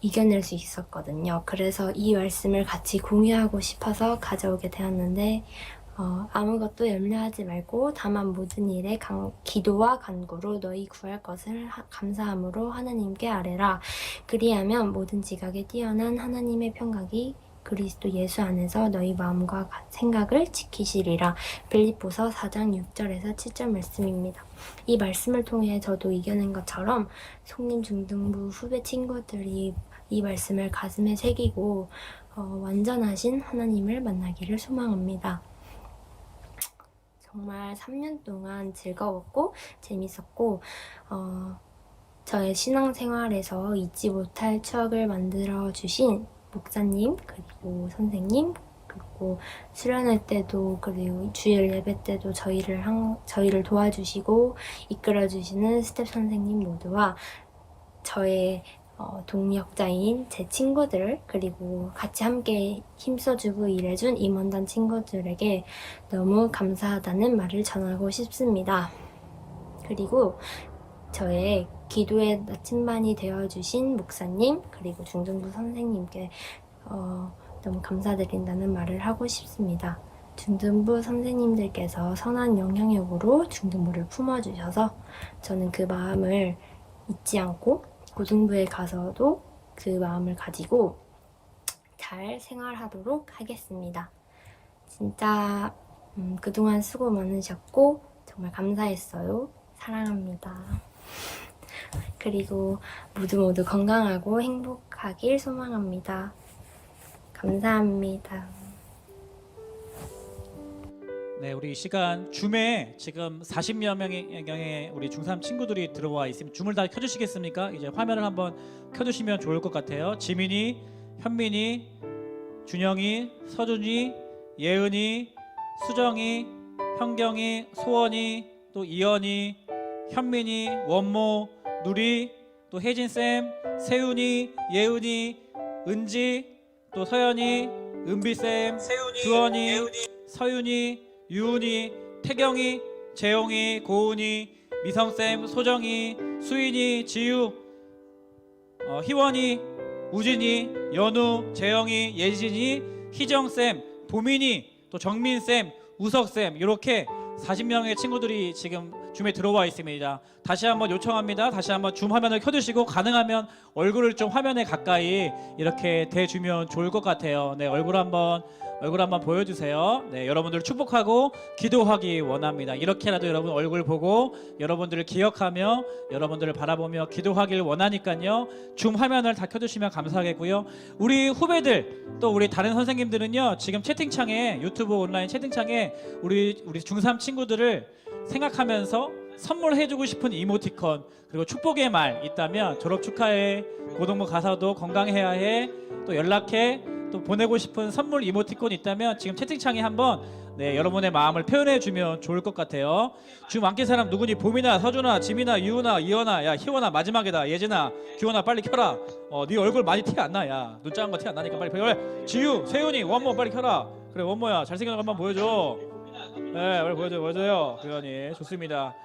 이겨낼 수 있었거든요. 그래서 이 말씀을 같이 공유하고 싶어서 가져오게 되었는데 아무것도 염려하지 말고 다만 모든 일에 기도와 간구로 너희 구할 것을 감사함으로 하나님께 아뢰라. 그리하면 모든 지각에 뛰어난 하나님의 평강이 그리스도 예수 안에서 너희 마음과 생각을 지키시리라. 빌립보서 4장 6절에서 7절 말씀입니다. 이 말씀을 통해 저도 이겨낸 것처럼 송림중등부 후배 친구들이 이 말씀을 가슴에 새기고 완전하신 하나님을 만나기를 소망합니다. 정말 3년 동안 즐거웠고 재밌었고 저의 신앙생활에서 잊지 못할 추억을 만들어주신 목사님 그리고 선생님 그리고 수련회 때도 그리고 주일 예배 때도 저희를 도와주시고 이끌어주시는 스텝 선생님 모두와 저의 동역자인 제 친구들 그리고 같이 함께 힘써주고 일해준 임원단 친구들에게 너무 감사하다는 말을 전하고 싶습니다. 그리고 저의 기도의 나침반이 되어주신 목사님 그리고 중등부 선생님께 너무 감사드린다는 말을 하고 싶습니다. 중등부 선생님들께서 선한 영향력으로 중등부를 품어주셔서 저는 그 마음을 잊지 않고 고등부에 가서도 그 마음을 가지고 잘 생활하도록 하겠습니다. 진짜 그동안 수고 많으셨고 정말 감사했어요. 사랑합니다. 그리고 모두 건강하고 행복하길 소망합니다. 감사합니다. 네, 우리 이 시간 줌에 지금 40여 명의 우리 중3 친구들이 들어와 있으면 줌을 다 켜주시겠습니까? 이제 화면을 한번 켜주시면 좋을 것 같아요. 지민이, 현민이, 준영이, 서준이, 예은이, 수정이, 현경이, 소원이, 또 이연이, 현민이, 원모, 누리, 또 혜진쌤, 세훈이, 예은이, 은지, 또 서연이, 은비쌤, 주원이, 서윤이, 유은이, 태경이, 재용이, 고은이, 미성쌤, 소정이, 수인이, 지유, 희원이, 우진이, 연우, 재영이, 예진이, 희정쌤, 도민이, 또 정민쌤, 우석쌤 이렇게 40명의 친구들이 지금 줌에 들어와 있습니다. 다시 한번 요청합니다. 다시 한번 줌 화면을 켜두시고 가능하면 얼굴을 좀 화면에 가까이 이렇게 대주면 좋을 것 같아요. 네, 얼굴 한번 보여주세요. 네, 여러분들 축복하고 기도하기 원합니다. 이렇게라도 여러분 얼굴 보고 여러분들을 기억하며 여러분들을 바라보며 기도하길 원하니까요. 줌 화면을 다 켜두시면 감사하겠고요. 우리 후배들 또 우리 다른 선생님들은요. 지금 채팅창에 유튜브 온라인 채팅창에 우리 중3 친구들을 생각하면서 선물해주고 싶은 이모티콘 그리고 축복의 말 있다면 졸업 축하해, 고등부 가서도 건강해야 해, 또 연락해, 또 보내고 싶은 선물 이모티콘 있다면 지금 채팅창에 한번 여러분의 마음을 표현해주면 좋을 것 같아요. 지금 안낀 사람 누구니? 봄이나 서준아, 지민아, 유은아, 이현아, 야 희원아 마지막이다. 예진아, 규원아 빨리 켜라. 네 얼굴 많이 티 안 나. 야 눈 작은 거 티 안 나니까 빨리 켜라. 지유, 세윤이, 원모 빨리 켜라. 그래 원모야 잘생긴 거 한번 보여줘. 네 빨리 보여줘요. 규현이 좋습니다.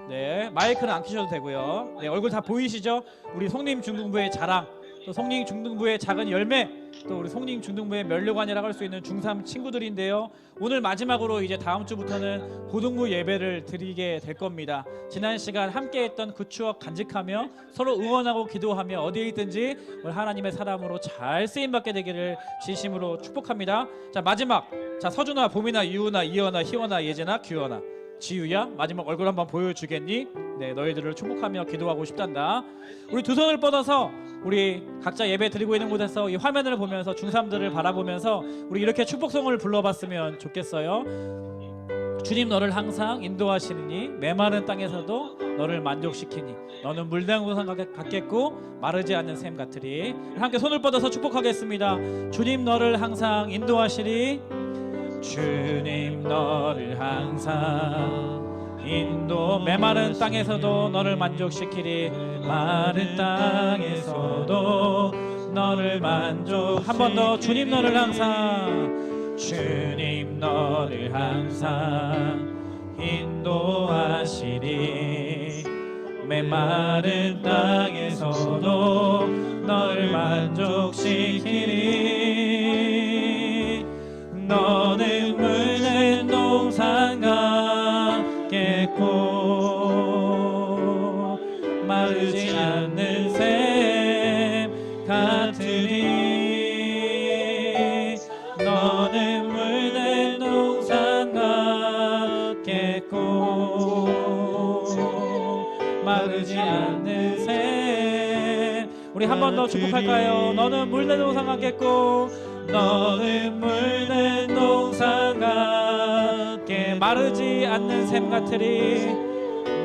네 마이크는 안 켜셔도 되고요. 네 얼굴 다 보이시죠? 우리 송림 중등부의 자랑, 또 송림 중등부의 작은 열매, 또 우리 송림 중등부의 면류관이라고 할 수 있는 중3 친구들인데요. 오늘 마지막으로 이제 다음 주부터는 고등부 예배를 드리게 될 겁니다. 지난 시간 함께했던 그 추억 간직하며 서로 응원하고 기도하며 어디에 있든지 우리 하나님의 사람으로 잘 쓰임받게 되기를 진심으로 축복합니다. 자 마지막, 자 서준아, 봄이나, 유은아, 이현아, 희원아, 예진아, 규현아, 지유야 마지막 얼굴 한번 보여주겠니? 네 너희들을 축복하며 기도하고 싶단다. 우리 두 손을 뻗어서 우리 각자 예배 드리고 있는 곳에서 이 화면을 보면서 중3들을 바라보면서 우리 이렇게 축복성을 불러봤으면 좋겠어요. 주님 너를 항상 인도하시니 메마른 땅에서도 너를 만족시키니 너는 물된 우상 같겠고 마르지 않는 샘 같으리. 함께 손을 뻗어서 축복하겠습니다. 주님 너를 항상 인도하시리. 주님 너를 항상 메마른 땅에서도 너를 만족시키리. 마른 땅에서도 너를 만족. 한 번 더. 주님 너를 항상, 주님 너를 항상 인도하시리. 메마른 땅에서도 너를 만족시키리. 너는 물든 동산 같겠고 마르지 않는 샘 같으리. 너는 물든 동산 같겠고 마르지 않는 샘. 우리 한 번 더 축복할까요? 너는 물든 동산 같겠고 너는 물든 동산 같게 마르지 않는 샘 같으리.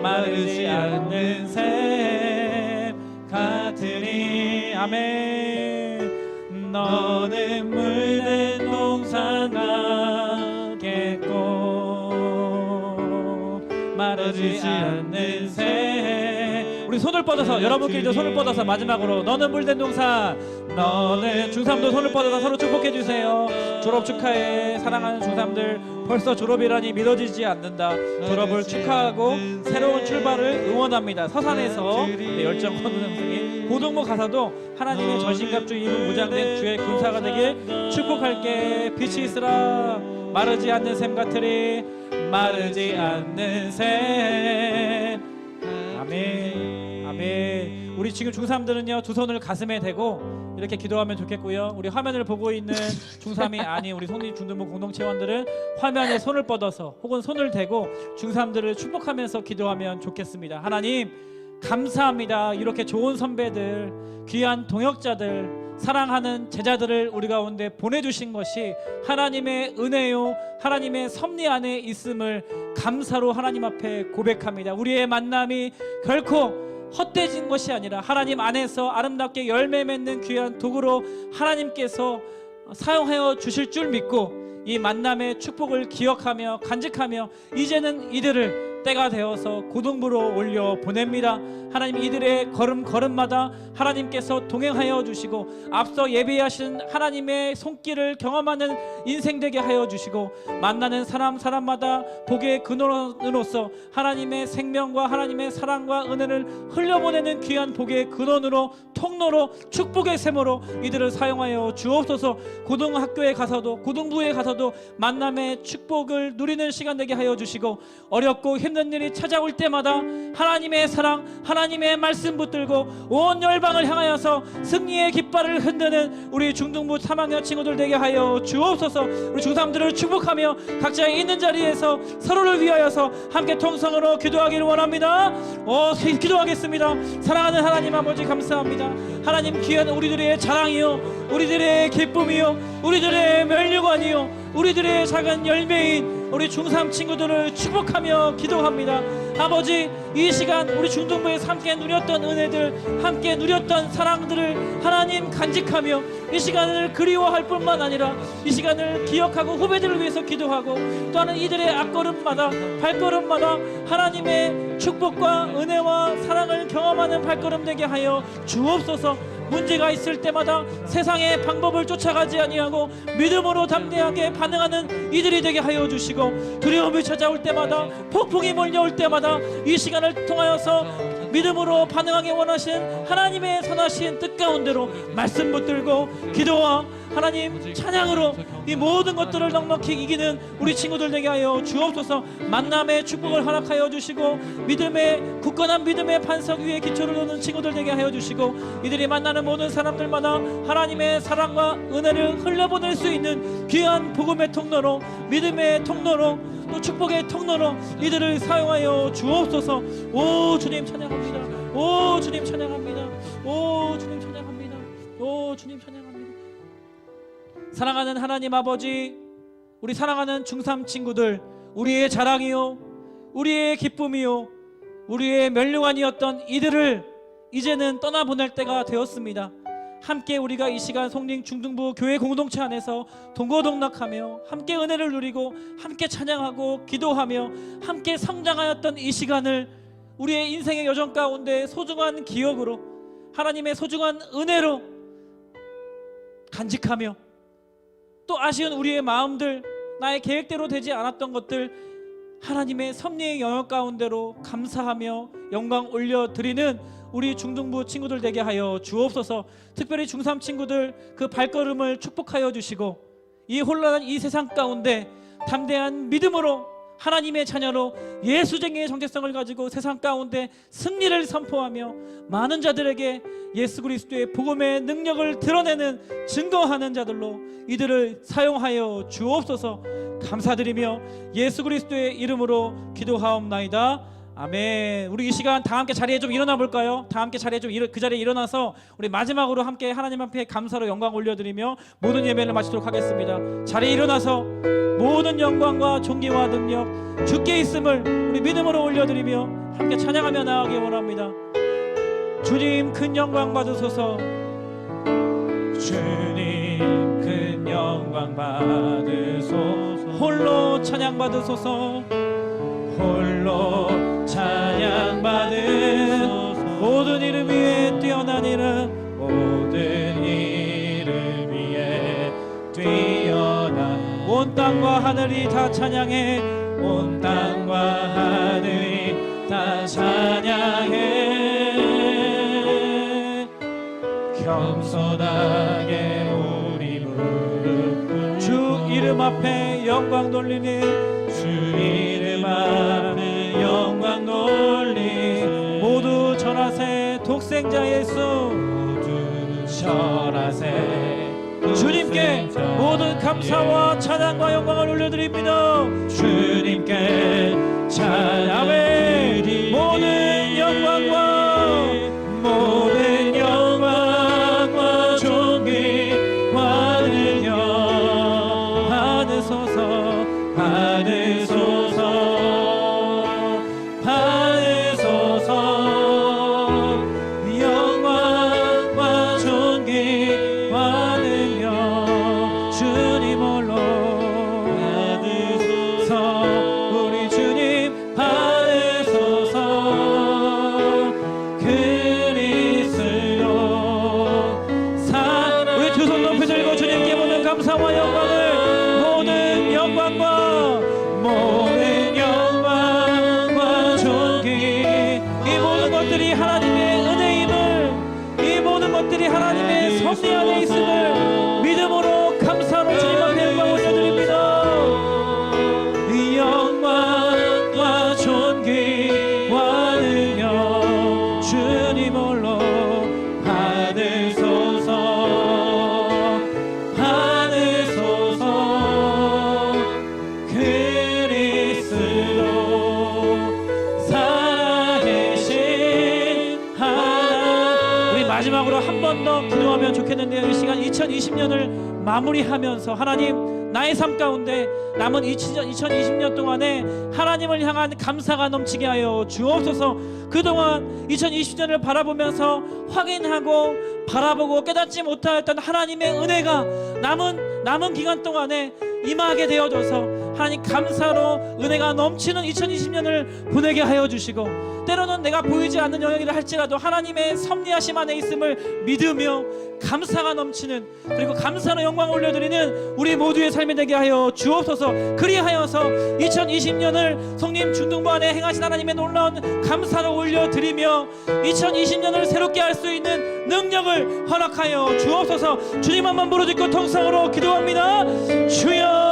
마르지 않는 샘 같으리. 아멘. 너는 물든 동산 같겠고 마르지 않는 샘. 우리 손을 뻗어서 여러분끼리도 손을 뻗어서 마지막으로 너는 물된 동산, 너는 중3도 손을 뻗어서 서로 축복해 주세요. 졸업 축하해. 사랑하는 중3들 벌써 졸업이라니 믿어지지 않는다. 졸업을 축하하고 새로운 출발을 응원합니다. 서산에서 열정 걷는 선생님 고등부 가서도 하나님의 전신갑주 입은 무장된 주의 군사가 되길 축복할게. 빛이 있으라. 마르지 않는 샘 같으리. 마르지 않는 샘. 아멘. 아멘. 우리 지금 중3들은요 두 손을 가슴에 대고 이렇게 기도하면 좋겠고요. 우리 화면을 보고 있는 중3이 아닌 우리 송림 중등부 공동체원들은 화면에 손을 뻗어서 혹은 손을 대고 중3들을 축복하면서 기도하면 좋겠습니다. 하나님 감사합니다. 이렇게 좋은 선배들, 귀한 동역자들, 사랑하는 제자들을 우리 가운데 보내주신 것이 하나님의 은혜요, 하나님의 섭리 안에 있음을 감사로 하나님 앞에 고백합니다. 우리의 만남이 결코 헛되진 것이 아니라 하나님 안에서 아름답게 열매 맺는 귀한 도구로 하나님께서 사용하여 주실 줄 믿고 이 만남의 축복을 기억하며 간직하며 이제는 이들을 때가 되어서 고등부로 올려 보냅니다. 하나님 이들의 걸음마다 하나님께서 동행하여 주시고 앞서 예배하신 하나님의 손길을 경험하는 인생 되게 하여 주시고 만나는 사람마다 복의 근원으로서 하나님의 생명과 하나님의 사랑과 은혜를 흘려보내는 귀한 복의 근원으로 통로로 축복의 샘으로 이들을 사용하여 주옵소서. 고등학교에 가서도 고등부에 가서도 만남의 축복을 누리는 시간 되게 하여 주시고 어렵고 힘든 일이 찾아올 때마다 하나님의 사랑 하나님의 말씀 붙들고 온 열방을 향하여서 승리의 깃발을 흔드는 우리 중등부 3학년 친구들 되게 하여 주옵소서. 우리 중3들을 축복하며 각자 있는 자리에서 서로를 위하여서 함께 통성으로 기도하기를 원합니다. 기도하겠습니다. 사랑하는 하나님 아버지 감사합니다. 하나님 귀한 우리들의 자랑이요 우리들의 기쁨이요 우리들의 멸류관이요 우리들의 작은 열매인 우리 중3 친구들을 축복하며 기도합니다. 아버지 이 시간 우리 중등부에서 함께 누렸던 은혜들 함께 누렸던 사랑들을 하나님 간직하며 이 시간을 그리워할 뿐만 아니라 이 시간을 기억하고 후배들을 위해서 기도하고 또한 이들의 앞걸음마다 발걸음마다 하나님의 축복과 은혜와 사랑을 경험하는 발걸음 되게 하여 주옵소서. 문제가 있을 때마다 세상의 방법을 쫓아가지 아니하고 믿음으로 담대하게 반응하는 이들이 되게 하여 주시고 두려움이 찾아올 때마다 폭풍이 몰려올 때마다 이 시간을 통하여서 믿음으로 반응하기 원하신 하나님의 선하신 뜻 가운데로 말씀 붙들고 기도와 하나님 찬양으로 이 모든 것들을 넉넉히 이기는 우리 친구들 되게 하여 주옵소서. 만남의 축복을 허락하여 주시고 믿음의 굳건한 믿음의 반석 위에 기초를 놓는 친구들 되게 하여 주시고 이들이 만나는 모든 사람들마다 하나님의 사랑과 은혜를 흘려보낼 수 있는 귀한 복음의 통로로 믿음의 통로로 또 축복의 통로로 이들을 사용하여 주옵소서. 오 주님 찬양합니다. 오 주님 찬양합니다. 오 주님 찬양합니다. 오 주님 찬양합니다. 사랑하는 하나님 아버지 우리 사랑하는 중3 친구들 우리의 자랑이요 우리의 기쁨이요 우리의 멸류관이었던 이들을 이제는 떠나보낼 때가 되었습니다. 함께 우리가 이 시간 송림 중등부 교회 공동체 안에서 동고동락하며 함께 은혜를 누리고 함께 찬양하고 기도하며 함께 성장하였던 이 시간을 우리의 인생의 여정 가운데 소중한 기억으로 하나님의 소중한 은혜로 간직하며 또 아쉬운 우리의 마음들 나의 계획대로 되지 않았던 것들 하나님의 섭리의 영역 가운데로 감사하며 영광 올려드리는 우리 중등부 친구들 되게 하여 주옵소서. 특별히 중3 친구들 그 발걸음을 축복하여 주시고 이 혼란한 이 세상 가운데 담대한 믿음으로 하나님의 자녀로 예수쟁이의 정체성을 가지고 세상 가운데 승리를 선포하며 많은 자들에게 예수 그리스도의 복음의 능력을 드러내는 증거하는 자들로 이들을 사용하여 주옵소서. 감사드리며 예수 그리스도의 이름으로 기도하옵나이다. 아멘. 우리 이 시간 다 함께 자리에 좀 일어나 볼까요? 다 함께 자리에 좀 그 자리에 일어나서 우리 마지막으로 함께 하나님 앞에 감사로 영광 올려드리며 모든 예배를 마치도록 하겠습니다. 자리에 일어나서 모든 영광과 존귀와 능력 주께 있음을 우리 믿음으로 올려드리며 함께 찬양하며 나아가기 원합니다. 주님 큰 영광 받으소서. 주님 큰 영광 받으소서. 홀로 찬양 받으소서. 홀로 찬양 받은 모든 이름 위에 뛰어난 이름 모든 이름 위에 뛰어난 온 땅과 하늘이 다 찬양해 온 땅과 하늘이 다 찬양해 겸손하게 우리 무릎 주 이름 앞에 영광 돌리니 주 이름 앞에 영광 돌리 모두 절하세 독생자 예수 모두 절하세 주님께 모든 감사와 찬양과 영광을 올려드립니다. 주님께 찬양해 모든 영광과 모든 영광과 존귀와 능력 받으소서 받으소서 받으소서 영광과 존귀와 능력 주님 홀로 받으소서 우리 주님 받으소서 그리스도 우리 두 손 높이 들고 주님께 모든 감사와 영광을 모든 영광과 섭리 안에 있음을 믿음으로 감사로 주님 앞에 영광 올려드립니다. 영광과 존귀와 능력 주님 홀로 받으소서 받으소서. 그리스도 살아계신 하나님. 우리 마지막으로 한 번 더 기도하면 좋겠는데요. 이 시간 2020년을 마무리하면서 하나님, 나의 삶 가운데 남은 2020년 동안에 하나님을 향한 감사가 넘치게 하여 주옵소서. 그동안 2020년을 바라보면서 확인하고 바라보고 깨닫지 못하였던 하나님의 은혜가 남은 기간 동안에 임하게 되어져서 하나님 감사로 은혜가 넘치는 2020년을 보내게 하여 주시고, 때로는 내가 보이지 않는 영역이라 할지라도 하나님의 섭리하심 안에 있음을 믿으며 감사가 넘치는, 그리고 감사로 영광 올려드리는 우리 모두의 삶이 되게 하여 주옵소서. 그리하여서 2020년을 성님 중등부 안에 행하신 하나님의 놀라운 감사로 올려드리며 2020년을 새롭게 할 수 있는 능력을 허락하여 주옵소서. 주님 한번 부르짖고 통성으로 기도합니다. 주여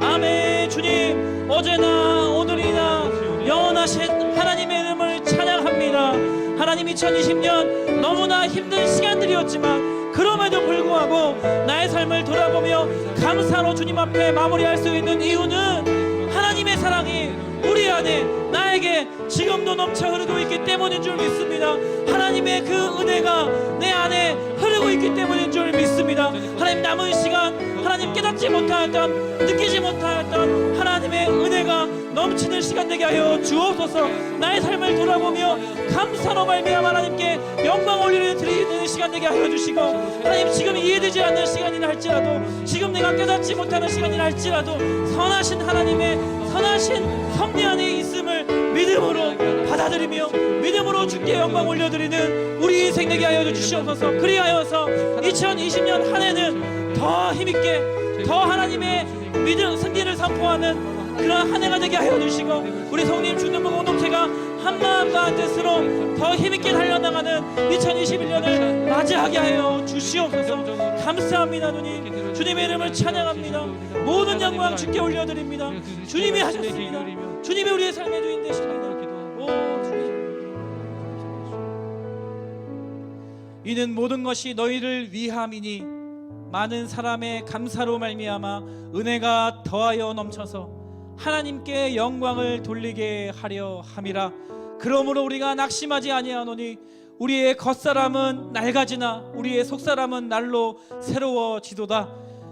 아멘. 주님, 어제나 오늘이나 영원하신 하나님의 이름을 찬양합니다. 하나님, 2020년 너무나 힘든 시간들이었지만 그럼에도 불구하고 나의 삶을 돌아보며 감사로 주님 앞에 마무리할 수 있는 이유는 하나님의 사랑이 우리 안에 나에게 지금도 넘쳐 흐르고 있기 때문인 줄 믿습니다. 하나님의 그 은혜가 내 안에 흐르고 있기 때문인 줄 믿습니다. 하나님, 남은 시간 하나님 깨닫지 못하였던, 느끼지 못하였던 하나님의 은혜가 넘치는 시간 되게 하여 주옵소서. 나의 삶을 돌아보며 감사로 말미암아 하나님께 영광 올리는 드리는 시간 되게 하여 주시고, 하나님, 지금 이해되지 않는 시간이라 할지라도, 지금 내가 깨닫지 못하는 시간이라 할지라도 선하신 하나님의 선하신 섭리 안에 있음을 믿음으로 받아들이며 믿음으로 주께 영광 올려드리는 우리 인생 되게 하여 주시옵소서. 그리하여서 2020년 한 해는 더 힘있게, 더 하나님의 믿음 승리를 선포하는 그런 한 해가 되게 하여 주시고, 우리 성님 중등부 공동체가 한마음과 한 뜻으로 더 힘있게 달려나가는 2021년을 맞이하게 하여 주시옵소서. 감사합니다. 주님, 주님의 이름을 찬양합니다. 모든 영광 주께 올려드립니다. 주님이 하셨습니다. 주님이 우리의 삶의 주인 되십니다. 오 주님, 이는 모든 것이 너희를 위함이니 많은 사람의 감사로 말미암아 은혜가 더하여 넘쳐서 하나님께 영광을 돌리게 하려 함이라. 그러므로 우리가 낙심하지 아니하노니 우리의 겉사람은 낡아지나 우리의 속사람은 날로 새로워지도다.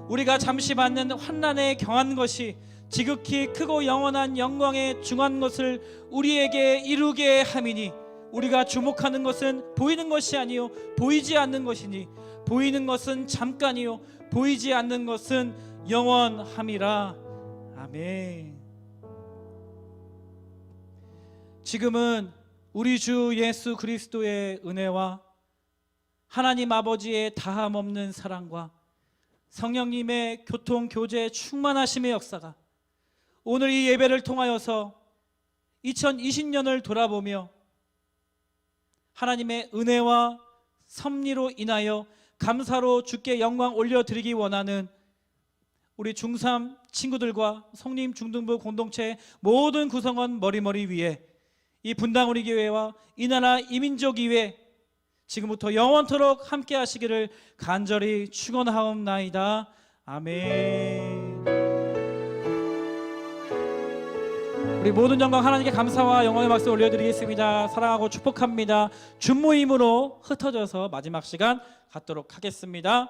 우리가 잠시 받는 환난에 경한 것이 지극히 크고 영원한 영광에 중한 것을 우리에게 이루게 함이니, 우리가 주목하는 것은 보이는 것이 아니요 보이지 않는 것이니, 보이는 것은 잠깐이요 보이지 않는 것은 영원함이라. 아멘. 지금은 우리 주 예수 그리스도의 은혜와 하나님 아버지의 다함없는 사랑과 성령님의 교통 교제 충만하심의 역사가 오늘 이 예배를 통하여서 2020년을 돌아보며 하나님의 은혜와 섭리로 인하여 감사로 주께 영광 올려드리기 원하는 우리 중3 친구들과 성림 중등부 공동체 모든 구성원 머리머리 위에 이 분당 우리 교회와 이 나라 이민족 이회 지금부터 영원토록 함께 하시기를 간절히 축원하옵나이다. 아멘. 우리 모든 영광 하나님께 감사와 영광의 박수 올려드리겠습니다. 사랑하고 축복합니다. 준모임으로 흩어져서 마지막 시간 갖도록 하겠습니다.